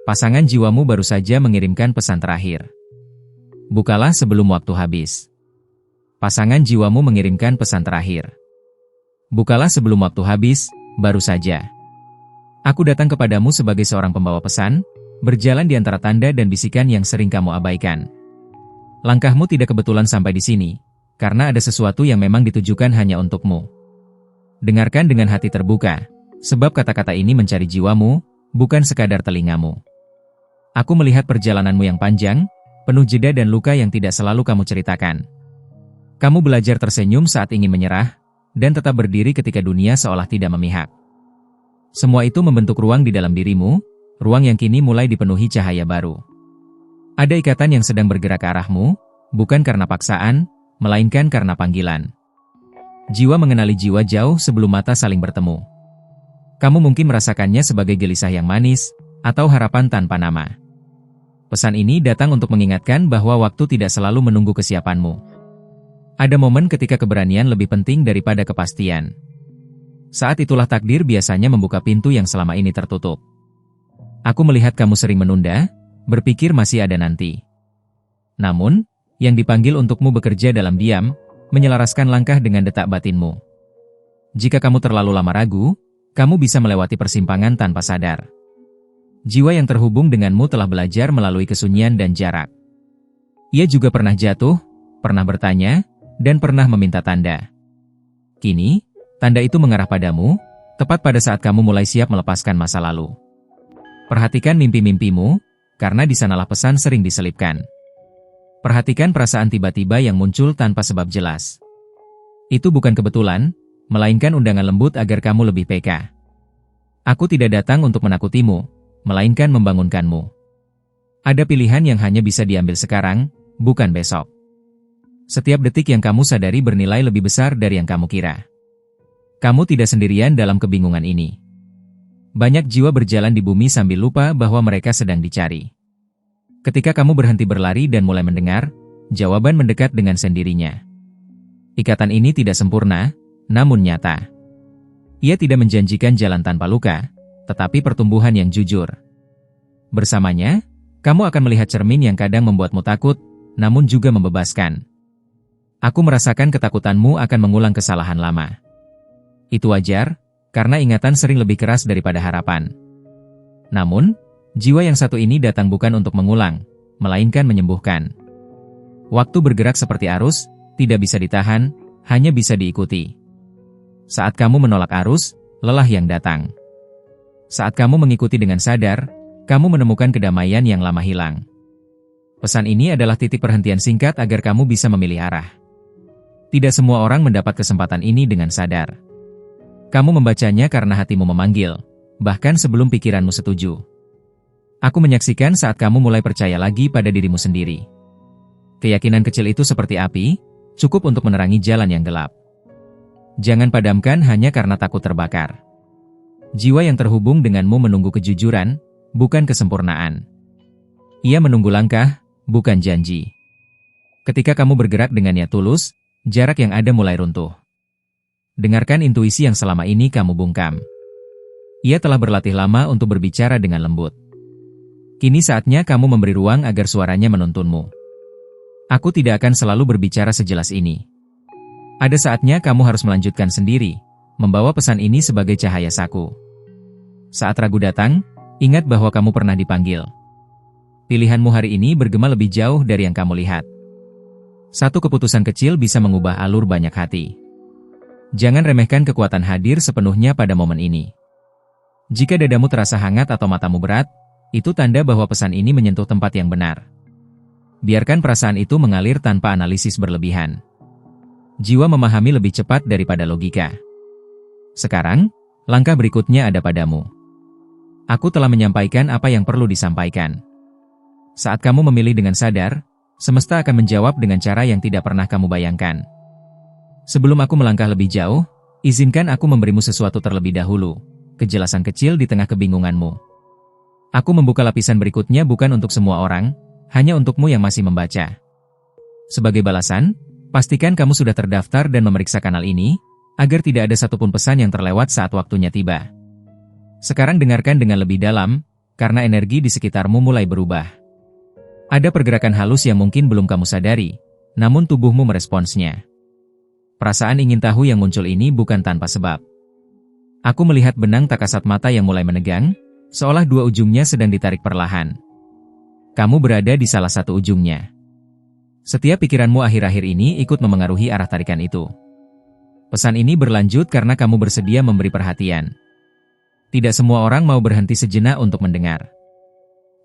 Pasangan jiwamu baru saja mengirimkan pesan terakhir. Bukalah sebelum waktu habis. Pasangan jiwamu mengirimkan pesan terakhir. Bukalah sebelum waktu habis, baru saja. Aku datang kepadamu sebagai seorang pembawa pesan, berjalan di antara tanda dan bisikan yang sering kamu abaikan. Langkahmu tidak kebetulan sampai di sini, karena ada sesuatu yang memang ditujukan hanya untukmu. Dengarkan dengan hati terbuka, sebab kata-kata ini mencari jiwamu, bukan sekadar telingamu. Aku melihat perjalananmu yang panjang, penuh jeda dan luka yang tidak selalu kamu ceritakan. Kamu belajar tersenyum saat ingin menyerah, dan tetap berdiri ketika dunia seolah tidak memihak. Semua itu membentuk ruang di dalam dirimu, ruang yang kini mulai dipenuhi cahaya baru. Ada ikatan yang sedang bergerak ke arahmu, bukan karena paksaan, melainkan karena panggilan. Jiwa mengenali jiwa jauh sebelum mata saling bertemu. Kamu mungkin merasakannya sebagai gelisah yang manis, atau harapan tanpa nama. Pesan ini datang untuk mengingatkan bahwa waktu tidak selalu menunggu kesiapanmu. Ada momen ketika keberanian lebih penting daripada kepastian. Saat itulah takdir biasanya membuka pintu yang selama ini tertutup. Aku melihat kamu sering menunda, berpikir masih ada nanti. Namun, yang dipanggil untukmu bekerja dalam diam, menyelaraskan langkah dengan detak batinmu. Jika kamu terlalu lama ragu, kamu bisa melewati persimpangan tanpa sadar. Jiwa yang terhubung denganmu telah belajar melalui kesunyian dan jarak. Ia juga pernah jatuh, pernah bertanya, dan pernah meminta tanda. Kini, tanda itu mengarah padamu, tepat pada saat kamu mulai siap melepaskan masa lalu. Perhatikan mimpi-mimpimu, karena di sanalah pesan sering diselipkan. Perhatikan perasaan tiba-tiba yang muncul tanpa sebab jelas. Itu bukan kebetulan, melainkan undangan lembut agar kamu lebih peka. Aku tidak datang untuk menakutimu, melainkan membangunkanmu. Ada pilihan yang hanya bisa diambil sekarang, bukan besok. Setiap detik yang kamu sadari bernilai lebih besar dari yang kamu kira. Kamu tidak sendirian dalam kebingungan ini. Banyak jiwa berjalan di bumi sambil lupa bahwa mereka sedang dicari. Ketika kamu berhenti berlari dan mulai mendengar, jawaban mendekat dengan sendirinya. Ikatan ini tidak sempurna, namun nyata. Ia tidak menjanjikan jalan tanpa luka, tetapi pertumbuhan yang jujur. Bersamanya, kamu akan melihat cermin yang kadang membuatmu takut, namun juga membebaskan. Aku merasakan ketakutanmu akan mengulang kesalahan lama. Itu wajar, karena ingatan sering lebih keras daripada harapan. Namun, jiwa yang satu ini datang bukan untuk mengulang, melainkan menyembuhkan. Waktu bergerak seperti arus, tidak bisa ditahan, hanya bisa diikuti. Saat kamu menolak arus, lelah yang datang. Saat kamu mengikuti dengan sadar, kamu menemukan kedamaian yang lama hilang. Pesan ini adalah titik perhentian singkat agar kamu bisa memilih arah. Tidak semua orang mendapat kesempatan ini dengan sadar. Kamu membacanya karena hatimu memanggil, bahkan sebelum pikiranmu setuju. Aku menyaksikan saat kamu mulai percaya lagi pada dirimu sendiri. Keyakinan kecil itu seperti api, cukup untuk menerangi jalan yang gelap. Jangan padamkan hanya karena takut terbakar. Jiwa yang terhubung denganmu menunggu kejujuran, bukan kesempurnaan. Ia menunggu langkah, bukan janji. Ketika kamu bergerak dengan niat tulus, jarak yang ada mulai runtuh. Dengarkan intuisi yang selama ini kamu bungkam. Ia telah berlatih lama untuk berbicara dengan lembut. Kini saatnya kamu memberi ruang agar suaranya menuntunmu. Aku tidak akan selalu berbicara sejelas ini. Ada saatnya kamu harus melanjutkan sendiri, membawa pesan ini sebagai cahaya saku. Saat ragu datang, ingat bahwa kamu pernah dipanggil. Pilihanmu hari ini bergema lebih jauh dari yang kamu lihat. Satu keputusan kecil bisa mengubah alur banyak hati. Jangan remehkan kekuatan hadir sepenuhnya pada momen ini. Jika dadamu terasa hangat atau matamu berat, itu tanda bahwa pesan ini menyentuh tempat yang benar. Biarkan perasaan itu mengalir tanpa analisis berlebihan. Jiwa memahami lebih cepat daripada logika. Sekarang, langkah berikutnya ada padamu. Aku telah menyampaikan apa yang perlu disampaikan. Saat kamu memilih dengan sadar, semesta akan menjawab dengan cara yang tidak pernah kamu bayangkan. Sebelum aku melangkah lebih jauh, izinkan aku memberimu sesuatu terlebih dahulu, kejelasan kecil di tengah kebingunganmu. Aku membuka lapisan berikutnya bukan untuk semua orang, hanya untukmu yang masih membaca. Sebagai balasan, pastikan kamu sudah terdaftar dan memeriksa kanal ini, agar tidak ada satupun pesan yang terlewat saat waktunya tiba. Sekarang dengarkan dengan lebih dalam, karena energi di sekitarmu mulai berubah. Ada pergerakan halus yang mungkin belum kamu sadari, namun tubuhmu meresponsnya. Perasaan ingin tahu yang muncul ini bukan tanpa sebab. Aku melihat benang tak kasat mata yang mulai menegang, seolah dua ujungnya sedang ditarik perlahan. Kamu berada di salah satu ujungnya. Setiap pikiranmu akhir-akhir ini ikut memengaruhi arah tarikan itu. Pesan ini berlanjut karena kamu bersedia memberi perhatian. Tidak semua orang mau berhenti sejenak untuk mendengar.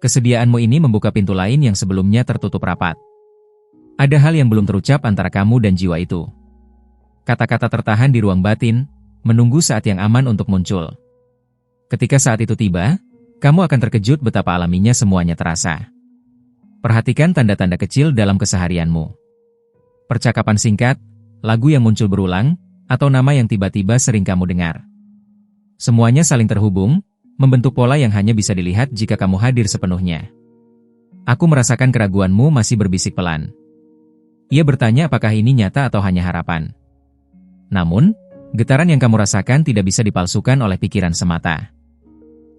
Kesediaanmu ini membuka pintu lain yang sebelumnya tertutup rapat. Ada hal yang belum terucap antara kamu dan jiwa itu. Kata-kata tertahan di ruang batin, menunggu saat yang aman untuk muncul. Ketika saat itu tiba, kamu akan terkejut betapa alaminya semuanya terasa. Perhatikan tanda-tanda kecil dalam keseharianmu. Percakapan singkat, lagu yang muncul berulang, atau nama yang tiba-tiba sering kamu dengar. Semuanya saling terhubung, membentuk pola yang hanya bisa dilihat jika kamu hadir sepenuhnya. Aku merasakan keraguanmu masih berbisik pelan. Ia bertanya apakah ini nyata atau hanya harapan. Namun, getaran yang kamu rasakan tidak bisa dipalsukan oleh pikiran semata.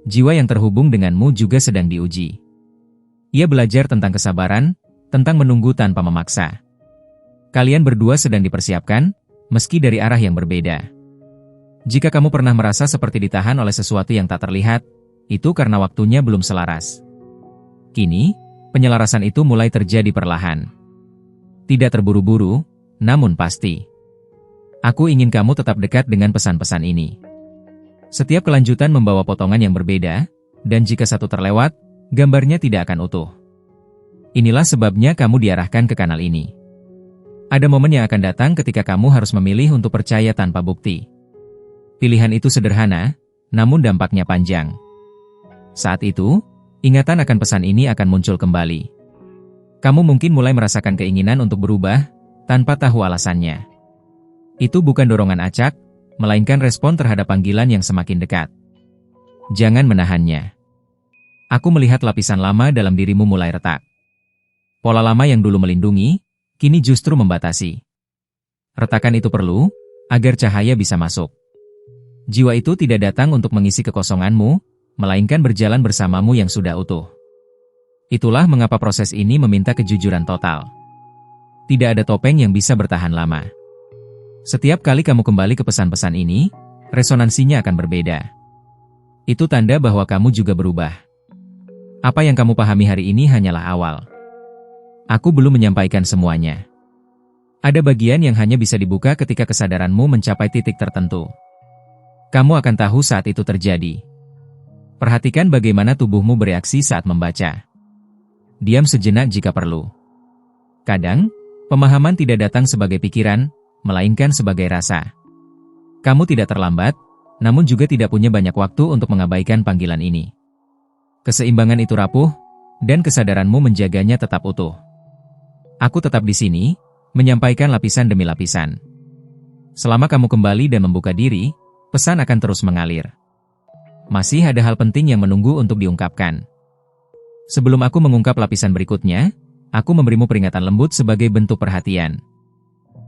Jiwa yang terhubung denganmu juga sedang diuji. Ia belajar tentang kesabaran, tentang menunggu tanpa memaksa. Kalian berdua sedang dipersiapkan, meski dari arah yang berbeda. Jika kamu pernah merasa seperti ditahan oleh sesuatu yang tak terlihat, itu karena waktunya belum selaras. Kini, penyelarasan itu mulai terjadi perlahan. Tidak terburu-buru, namun pasti. Aku ingin kamu tetap dekat dengan pesan-pesan ini. Setiap kelanjutan membawa potongan yang berbeda, dan jika satu terlewat, gambarnya tidak akan utuh. Inilah sebabnya kamu diarahkan ke kanal ini. Ada momen yang akan datang ketika kamu harus memilih untuk percaya tanpa bukti. Pilihan itu sederhana, namun dampaknya panjang. Saat itu, ingatan akan pesan ini akan muncul kembali. Kamu mungkin mulai merasakan keinginan untuk berubah, tanpa tahu alasannya. Itu bukan dorongan acak, melainkan respon terhadap panggilan yang semakin dekat. Jangan menahannya. Aku melihat lapisan lama dalam dirimu mulai retak. Pola lama yang dulu melindungi, kini justru membatasi. Retakan itu perlu, agar cahaya bisa masuk. Jiwa itu tidak datang untuk mengisi kekosonganmu, melainkan berjalan bersamamu yang sudah utuh. Itulah mengapa proses ini meminta kejujuran total. Tidak ada topeng yang bisa bertahan lama. Setiap kali kamu kembali ke pesan-pesan ini, resonansinya akan berbeda. Itu tanda bahwa kamu juga berubah. Apa yang kamu pahami hari ini hanyalah awal. Aku belum menyampaikan semuanya. Ada bagian yang hanya bisa dibuka ketika kesadaranmu mencapai titik tertentu. Kamu akan tahu saat itu terjadi. Perhatikan bagaimana tubuhmu bereaksi saat membaca. Diam sejenak jika perlu. Kadang, pemahaman tidak datang sebagai pikiran, melainkan sebagai rasa. Kamu tidak terlambat, namun juga tidak punya banyak waktu untuk mengabaikan panggilan ini. Keseimbangan itu rapuh, dan kesadaranmu menjaganya tetap utuh. Aku tetap di sini, menyampaikan lapisan demi lapisan. Selama kamu kembali dan membuka diri, pesan akan terus mengalir. Masih ada hal penting yang menunggu untuk diungkapkan. Sebelum aku mengungkap lapisan berikutnya, aku memberimu peringatan lembut sebagai bentuk perhatian.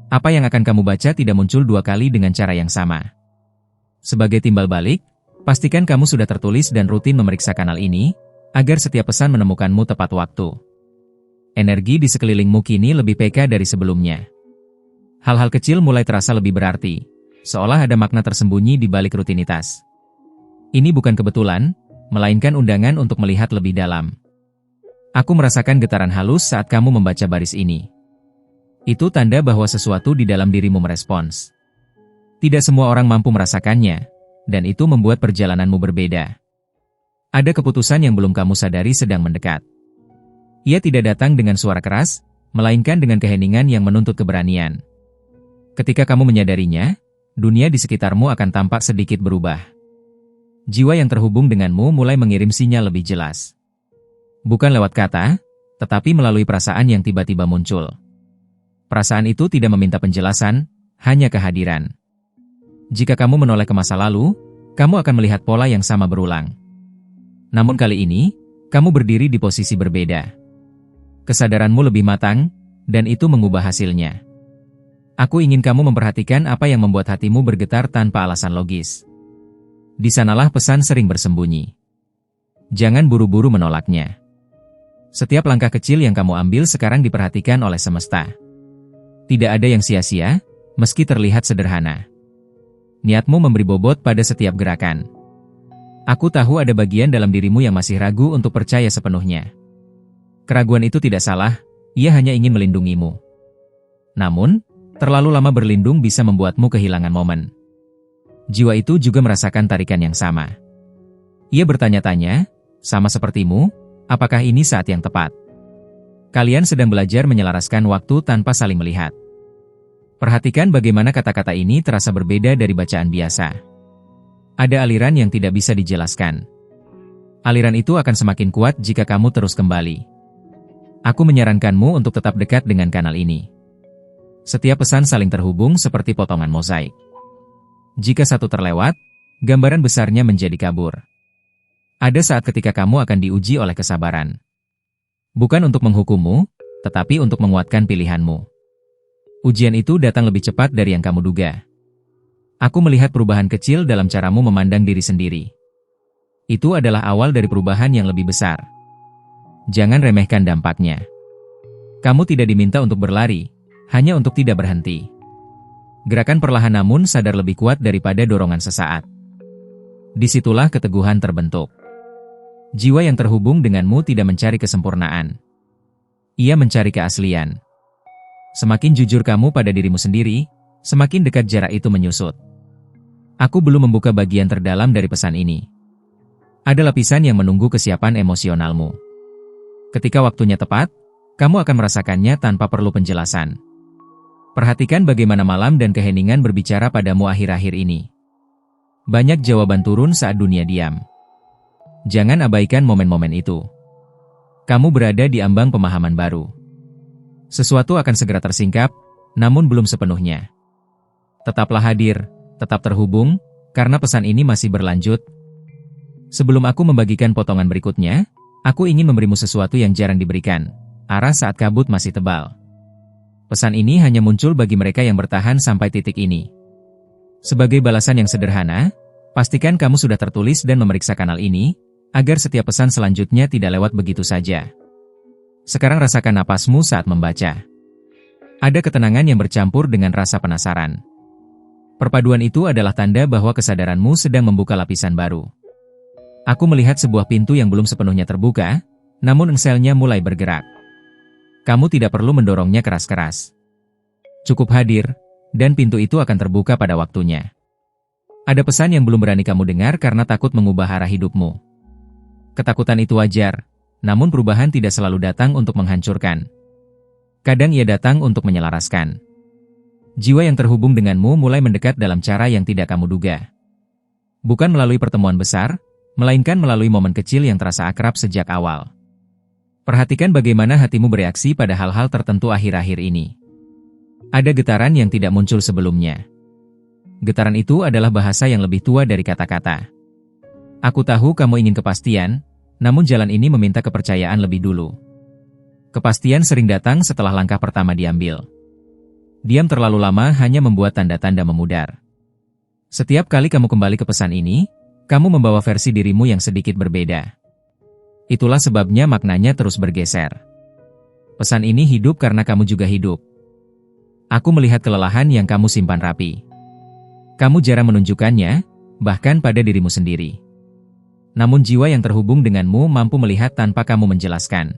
Apa yang akan kamu baca tidak muncul dua kali dengan cara yang sama. Sebagai timbal balik, pastikan kamu sudah tertulis dan rutin memeriksa kanal ini, agar setiap pesan menemukanmu tepat waktu. Energi di sekelilingmu kini lebih peka dari sebelumnya. Hal-hal kecil mulai terasa lebih berarti, seolah ada makna tersembunyi di balik rutinitas. Ini bukan kebetulan, melainkan undangan untuk melihat lebih dalam. Aku merasakan getaran halus saat kamu membaca baris ini. Itu tanda bahwa sesuatu di dalam dirimu merespons. Tidak semua orang mampu merasakannya, dan itu membuat perjalananmu berbeda. Ada keputusan yang belum kamu sadari sedang mendekat. Ia tidak datang dengan suara keras, melainkan dengan keheningan yang menuntut keberanian. Ketika kamu menyadarinya, dunia di sekitarmu akan tampak sedikit berubah. Jiwa yang terhubung denganmu mulai mengirim sinyal lebih jelas. Bukan lewat kata, tetapi melalui perasaan yang tiba-tiba muncul. Perasaan itu tidak meminta penjelasan, hanya kehadiran. Jika kamu menoleh ke masa lalu, kamu akan melihat pola yang sama berulang. Namun kali ini, kamu berdiri di posisi berbeda. Kesadaranmu lebih matang, dan itu mengubah hasilnya. Aku ingin kamu memperhatikan apa yang membuat hatimu bergetar tanpa alasan logis. Di sanalah pesan sering bersembunyi. Jangan buru-buru menolaknya. Setiap langkah kecil yang kamu ambil sekarang diperhatikan oleh semesta. Tidak ada yang sia-sia, meski terlihat sederhana. Niatmu memberi bobot pada setiap gerakan. Aku tahu ada bagian dalam dirimu yang masih ragu untuk percaya sepenuhnya. Keraguan itu tidak salah, ia hanya ingin melindungimu. Namun, terlalu lama berlindung bisa membuatmu kehilangan momen. Jiwa itu juga merasakan tarikan yang sama. Ia bertanya-tanya, sama sepertimu, apakah ini saat yang tepat? Kalian sedang belajar menyelaraskan waktu tanpa saling melihat. Perhatikan bagaimana kata-kata ini terasa berbeda dari bacaan biasa. Ada aliran yang tidak bisa dijelaskan. Aliran itu akan semakin kuat jika kamu terus kembali. Aku menyarankanmu untuk tetap dekat dengan kanal ini. Setiap pesan saling terhubung seperti potongan mozaik. Jika satu terlewat, gambaran besarnya menjadi kabur. Ada saat ketika kamu akan diuji oleh kesabaran. Bukan untuk menghukummu, tetapi untuk menguatkan pilihanmu. Ujian itu datang lebih cepat dari yang kamu duga. Aku melihat perubahan kecil dalam caramu memandang diri sendiri. Itu adalah awal dari perubahan yang lebih besar. Jangan remehkan dampaknya. Kamu tidak diminta untuk berlari, hanya untuk tidak berhenti. Gerakan perlahan namun sadar lebih kuat daripada dorongan sesaat. Disitulah keteguhan terbentuk. Jiwa yang terhubung denganmu tidak mencari kesempurnaan. Ia mencari keaslian. Semakin jujur kamu pada dirimu sendiri, semakin dekat jarak itu menyusut. Aku belum membuka bagian terdalam dari pesan ini. Ada lapisan yang menunggu kesiapan emosionalmu. Ketika waktunya tepat, kamu akan merasakannya tanpa perlu penjelasan. Perhatikan bagaimana malam dan keheningan berbicara padamu akhir-akhir ini. Banyak jawaban turun saat dunia diam. Jangan abaikan momen-momen itu. Kamu berada di ambang pemahaman baru. Sesuatu akan segera tersingkap, namun belum sepenuhnya. Tetaplah hadir, tetap terhubung, karena pesan ini masih berlanjut. Sebelum aku membagikan potongan berikutnya, aku ingin memberimu sesuatu yang jarang diberikan, arah saat kabut masih tebal. Pesan ini hanya muncul bagi mereka yang bertahan sampai titik ini. Sebagai balasan yang sederhana, pastikan kamu sudah tertulis dan memeriksa kanal ini, agar setiap pesan selanjutnya tidak lewat begitu saja. Sekarang rasakan napasmu saat membaca. Ada ketenangan yang bercampur dengan rasa penasaran. Perpaduan itu adalah tanda bahwa kesadaranmu sedang membuka lapisan baru. Aku melihat sebuah pintu yang belum sepenuhnya terbuka, namun engselnya mulai bergerak. Kamu tidak perlu mendorongnya keras-keras. Cukup hadir, dan pintu itu akan terbuka pada waktunya. Ada pesan yang belum berani kamu dengar karena takut mengubah arah hidupmu. Ketakutan itu wajar, namun perubahan tidak selalu datang untuk menghancurkan. Kadang ia datang untuk menyelaraskan. Jiwa yang terhubung denganmu mulai mendekat dalam cara yang tidak kamu duga. Bukan melalui pertemuan besar, melainkan melalui momen kecil yang terasa akrab sejak awal. Perhatikan bagaimana hatimu bereaksi pada hal-hal tertentu akhir-akhir ini. Ada getaran yang tidak muncul sebelumnya. Getaran itu adalah bahasa yang lebih tua dari kata-kata. Aku tahu kamu ingin kepastian, namun jalan ini meminta kepercayaan lebih dulu. Kepastian sering datang setelah langkah pertama diambil. Diam terlalu lama hanya membuat tanda-tanda memudar. Setiap kali kamu kembali ke pesan ini, kamu membawa versi dirimu yang sedikit berbeda. Itulah sebabnya maknanya terus bergeser. Pesan ini hidup karena kamu juga hidup. Aku melihat kelelahan yang kamu simpan rapi. Kamu jarang menunjukkannya, bahkan pada dirimu sendiri. Namun jiwa yang terhubung denganmu mampu melihat tanpa kamu menjelaskan.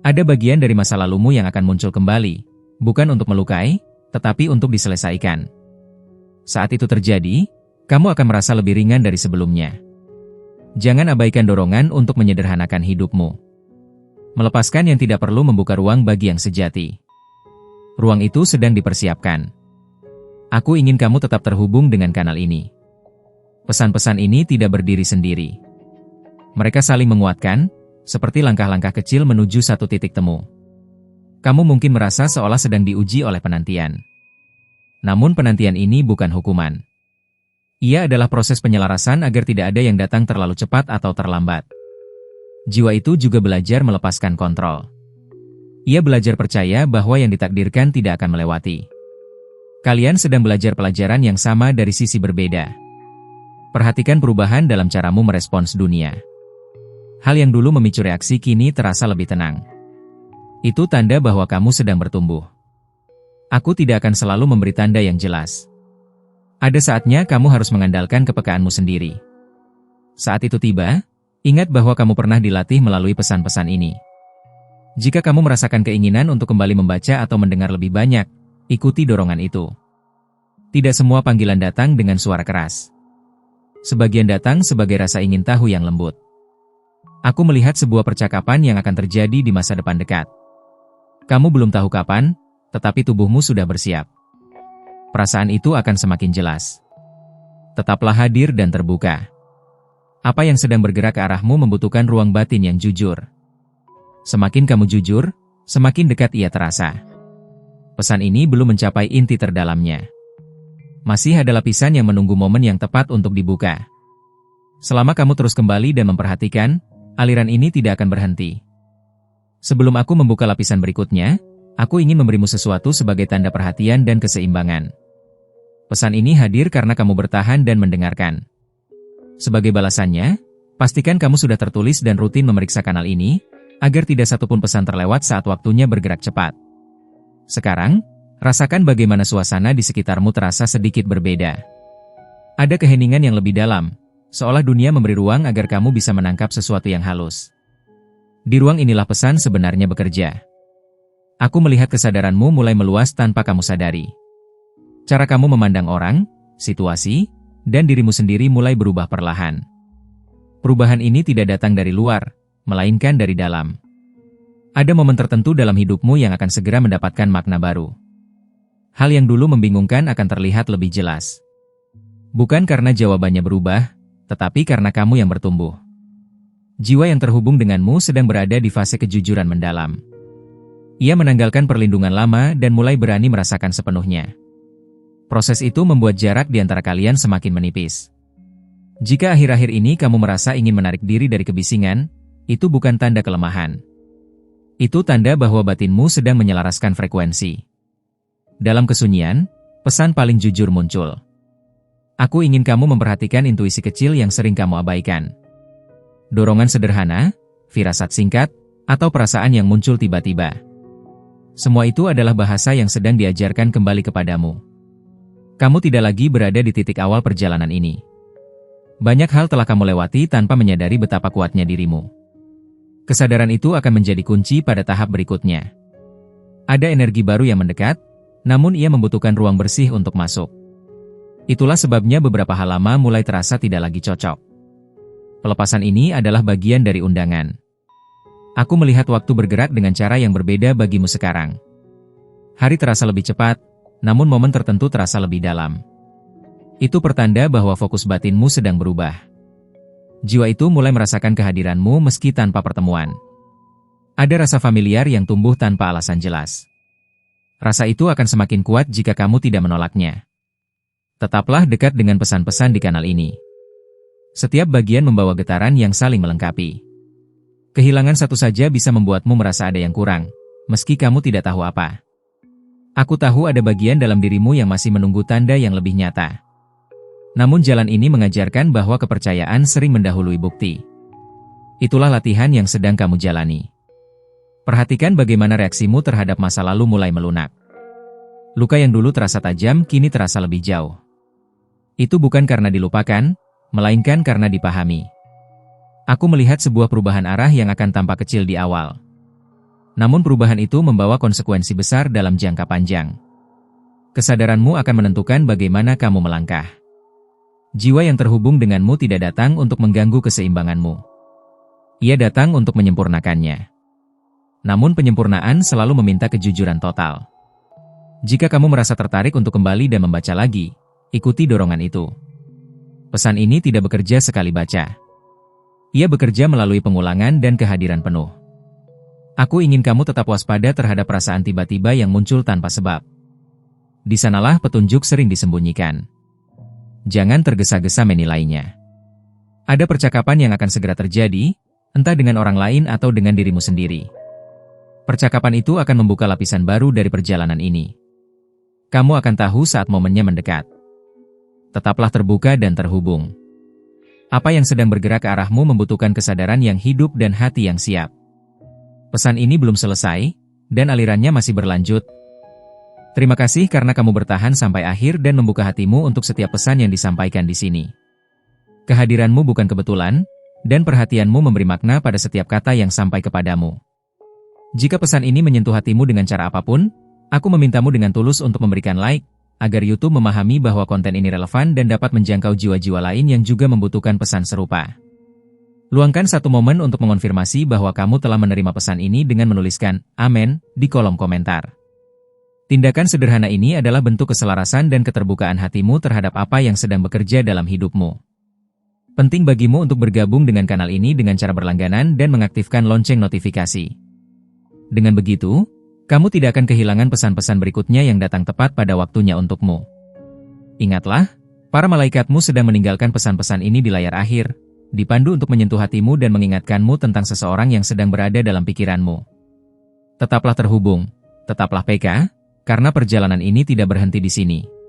Ada bagian dari masa lalumu yang akan muncul kembali, bukan untuk melukai, tetapi untuk diselesaikan. Saat itu terjadi, kamu akan merasa lebih ringan dari sebelumnya. Jangan abaikan dorongan untuk menyederhanakan hidupmu. Melepaskan yang tidak perlu membuka ruang bagi yang sejati. Ruang itu sedang dipersiapkan. Aku ingin kamu tetap terhubung dengan kanal ini. Pesan-pesan ini tidak berdiri sendiri. Mereka saling menguatkan, seperti langkah-langkah kecil menuju satu titik temu. Kamu mungkin merasa seolah sedang diuji oleh penantian. Namun penantian ini bukan hukuman. Ia adalah proses penyelarasan agar tidak ada yang datang terlalu cepat atau terlambat. Jiwa itu juga belajar melepaskan kontrol. Ia belajar percaya bahwa yang ditakdirkan tidak akan melewati. Kalian sedang belajar pelajaran yang sama dari sisi berbeda. Perhatikan perubahan dalam caramu merespons dunia. Hal yang dulu memicu reaksi kini terasa lebih tenang. Itu tanda bahwa kamu sedang bertumbuh. Aku tidak akan selalu memberi tanda yang jelas. Ada saatnya kamu harus mengandalkan kepekaanmu sendiri. Saat itu tiba, ingat bahwa kamu pernah dilatih melalui pesan-pesan ini. Jika kamu merasakan keinginan untuk kembali membaca atau mendengar lebih banyak, ikuti dorongan itu. Tidak semua panggilan datang dengan suara keras. Sebagian datang sebagai rasa ingin tahu yang lembut. Aku melihat sebuah percakapan yang akan terjadi di masa depan dekat. Kamu belum tahu kapan, tetapi tubuhmu sudah bersiap. Perasaan itu akan semakin jelas. Tetaplah hadir dan terbuka. Apa yang sedang bergerak ke arahmu membutuhkan ruang batin yang jujur. Semakin kamu jujur, semakin dekat ia terasa. Pesan ini belum mencapai inti terdalamnya. Masih ada lapisan yang menunggu momen yang tepat untuk dibuka. Selama kamu terus kembali dan memperhatikan, aliran ini tidak akan berhenti. Sebelum aku membuka lapisan berikutnya, aku ingin memberimu sesuatu sebagai tanda perhatian dan keseimbangan. Pesan ini hadir karena kamu bertahan dan mendengarkan. Sebagai balasannya, pastikan kamu sudah tertulis dan rutin memeriksa kanal ini, agar tidak satupun pesan terlewat saat waktunya bergerak cepat. Sekarang, rasakan bagaimana suasana di sekitarmu terasa sedikit berbeda. Ada keheningan yang lebih dalam, seolah dunia memberi ruang agar kamu bisa menangkap sesuatu yang halus. Di ruang inilah pesan sebenarnya bekerja. Aku melihat kesadaranmu mulai meluas tanpa kamu sadari. Cara kamu memandang orang, situasi, dan dirimu sendiri mulai berubah perlahan. Perubahan ini tidak datang dari luar, melainkan dari dalam. Ada momen tertentu dalam hidupmu yang akan segera mendapatkan makna baru. Hal yang dulu membingungkan akan terlihat lebih jelas. Bukan karena jawabannya berubah, tetapi karena kamu yang bertumbuh. Jiwa yang terhubung denganmu sedang berada di fase kejujuran mendalam. Ia menanggalkan perlindungan lama dan mulai berani merasakan sepenuhnya. Proses itu membuat jarak di antara kalian semakin menipis. Jika akhir-akhir ini kamu merasa ingin menarik diri dari kebisingan, itu bukan tanda kelemahan. Itu tanda bahwa batinmu sedang menyelaraskan frekuensi. Dalam kesunyian, pesan paling jujur muncul. Aku ingin kamu memperhatikan intuisi kecil yang sering kamu abaikan. Dorongan sederhana, firasat singkat, atau perasaan yang muncul tiba-tiba. Semua itu adalah bahasa yang sedang diajarkan kembali kepadamu. Kamu tidak lagi berada di titik awal perjalanan ini. Banyak hal telah kamu lewati tanpa menyadari betapa kuatnya dirimu. Kesadaran itu akan menjadi kunci pada tahap berikutnya. Ada energi baru yang mendekat, namun ia membutuhkan ruang bersih untuk masuk. Itulah sebabnya beberapa hal lama mulai terasa tidak lagi cocok. Pelepasan ini adalah bagian dari undangan. Aku melihat waktu bergerak dengan cara yang berbeda bagimu sekarang. Hari terasa lebih cepat, namun momen tertentu terasa lebih dalam. Itu pertanda bahwa fokus batinmu sedang berubah. Jiwa itu mulai merasakan kehadiranmu meski tanpa pertemuan. Ada rasa familiar yang tumbuh tanpa alasan jelas. Rasa itu akan semakin kuat jika kamu tidak menolaknya. Tetaplah dekat dengan pesan-pesan di kanal ini. Setiap bagian membawa getaran yang saling melengkapi. Kehilangan satu saja bisa membuatmu merasa ada yang kurang, meski kamu tidak tahu apa. Aku tahu ada bagian dalam dirimu yang masih menunggu tanda yang lebih nyata. Namun jalan ini mengajarkan bahwa kepercayaan sering mendahului bukti. Itulah latihan yang sedang kamu jalani. Perhatikan bagaimana reaksimu terhadap masa lalu mulai melunak. Luka yang dulu terasa tajam kini terasa lebih jauh. Itu bukan karena dilupakan, melainkan karena dipahami. Aku melihat sebuah perubahan arah yang akan tampak kecil di awal. Namun perubahan itu membawa konsekuensi besar dalam jangka panjang. Kesadaranmu akan menentukan bagaimana kamu melangkah. Jiwa yang terhubung denganmu tidak datang untuk mengganggu keseimbanganmu. Ia datang untuk menyempurnakannya. Namun penyempurnaan selalu meminta kejujuran total. Jika kamu merasa tertarik untuk kembali dan membaca lagi, ikuti dorongan itu. Pesan ini tidak bekerja sekali baca. Ia bekerja melalui pengulangan dan kehadiran penuh. Aku ingin kamu tetap waspada terhadap perasaan tiba-tiba yang muncul tanpa sebab. Di sanalah petunjuk sering disembunyikan. Jangan tergesa-gesa menilainya. Ada percakapan yang akan segera terjadi, entah dengan orang lain atau dengan dirimu sendiri. Percakapan itu akan membuka lapisan baru dari perjalanan ini. Kamu akan tahu saat momennya mendekat. Tetaplah terbuka dan terhubung. Apa yang sedang bergerak ke arahmu membutuhkan kesadaran yang hidup dan hati yang siap. Pesan ini belum selesai, dan alirannya masih berlanjut. Terima kasih karena kamu bertahan sampai akhir dan membuka hatimu untuk setiap pesan yang disampaikan di sini. Kehadiranmu bukan kebetulan, dan perhatianmu memberi makna pada setiap kata yang sampai kepadamu. Jika pesan ini menyentuh hatimu dengan cara apapun, aku memintamu dengan tulus untuk memberikan like, agar YouTube memahami bahwa konten ini relevan dan dapat menjangkau jiwa-jiwa lain yang juga membutuhkan pesan serupa. Luangkan satu momen untuk mengonfirmasi bahwa kamu telah menerima pesan ini dengan menuliskan "Amin" di kolom komentar. Tindakan sederhana ini adalah bentuk keselarasan dan keterbukaan hatimu terhadap apa yang sedang bekerja dalam hidupmu. Penting bagimu untuk bergabung dengan kanal ini dengan cara berlangganan dan mengaktifkan lonceng notifikasi. Dengan begitu, kamu tidak akan kehilangan pesan-pesan berikutnya yang datang tepat pada waktunya untukmu. Ingatlah, para malaikatmu sedang meninggalkan pesan-pesan ini di layar akhir, dipandu untuk menyentuh hatimu dan mengingatkanmu tentang seseorang yang sedang berada dalam pikiranmu. Tetaplah terhubung, tetaplah PK, karena perjalanan ini tidak berhenti di sini.